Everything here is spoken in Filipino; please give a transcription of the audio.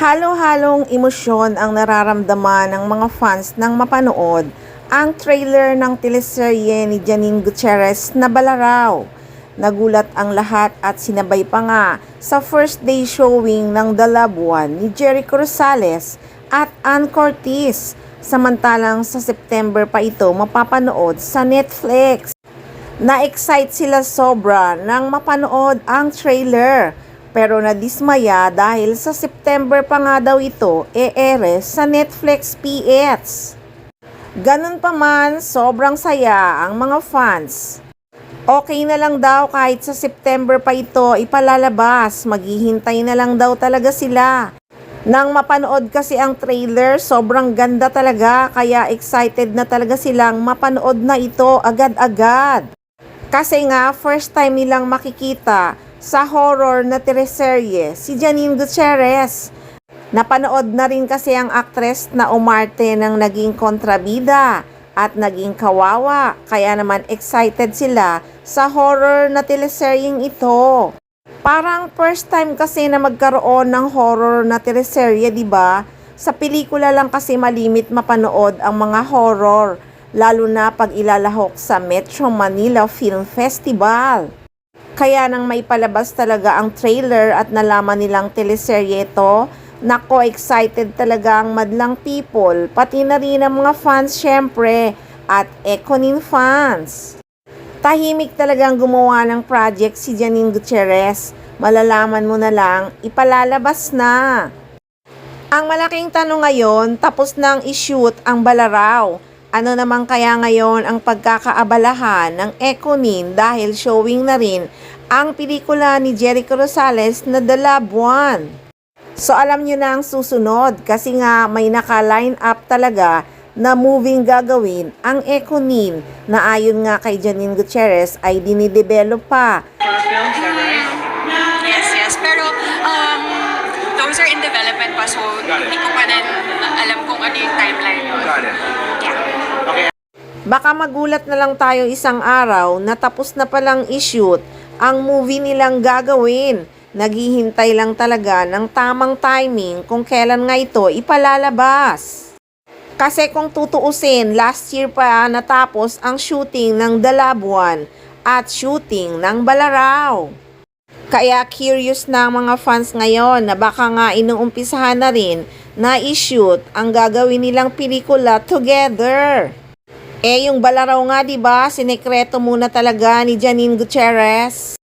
Halo-halong emosyon ang nararamdaman ng mga fans nang mapanood ang trailer ng teleserye ni Janine Gutierrez na Balaraw. Nagulat ang lahat at sinabay pa nga sa first day showing ng The Loved One ni Jericho Rosales at Ann Curtis. Samantalang sa September pa ito mapapanood sa Netflix. Na-excite sila sobra nang mapanood ang trailer. Pero nadismaya dahil sa September pa nga daw ito e-ere sa Netflix PX. Ganun pa man, sobrang saya ang mga fans. Okay na lang daw kahit sa September pa ito ipalalabas, maghihintay na lang daw talaga sila. Nang mapanood kasi ang trailer, sobrang ganda talaga kaya excited na talaga silang mapanood na ito agad-agad. Kasi nga first time nilang makikita sa horror na teleserye si Janine Gutierrez. Napanood na rin kasi ang aktres na umarte ng naging kontrabida at naging kawawa, kaya naman excited sila sa horror na teleseryeng ito. Parang first time kasi na magkaroon ng horror na teleserye, di ba? Sa pelikula lang kasi malimit mapanood ang mga horror, lalo na pag ilalahok sa Metro Manila Film Festival. Kaya nang may palabas talaga ang trailer at nalaman nilang teleserye ito, nako excited talaga ang madlang people, pati na rin ang mga fans syempre, at Ekonin fans. Tahimik talagang gumawa ng project si Janine Gutierrez, malalaman mo na lang, ipalalabas na. Ang malaking tanong ngayon, tapos nang i-shoot ang Balaraw. Ano naman kaya ngayon ang pagkakaabalahan ng Ekonin dahil showing na rin ang pelikula ni Jericho Rosales na The Loved One. So alam nyo na ang susunod kasi nga may naka-line up talaga na moving gagawin ang Ekonin na ayon nga kay Janine Gutierrez ay dinidevelop pa. Yes. Pero those are in development pa, so hindi ko pa rin alam kung ano yung timeline yun. Baka magulat na lang tayo isang araw na tapos na palang i-shoot ang movie nilang gagawin. Naghihintay lang talaga ng tamang timing kung kailan nga ito ipalalabas. Kasi kung tutuusin, last year pa natapos ang shooting ng The Loved One at shooting ng Balaraw. Kaya curious na ang mga fans ngayon na baka nga inuumpisahan na rin na i-shoot ang gagawin nilang pelikula together. Yung Balaraw nga, 'di ba? Sinekreto muna talaga ni Janine Gutierrez.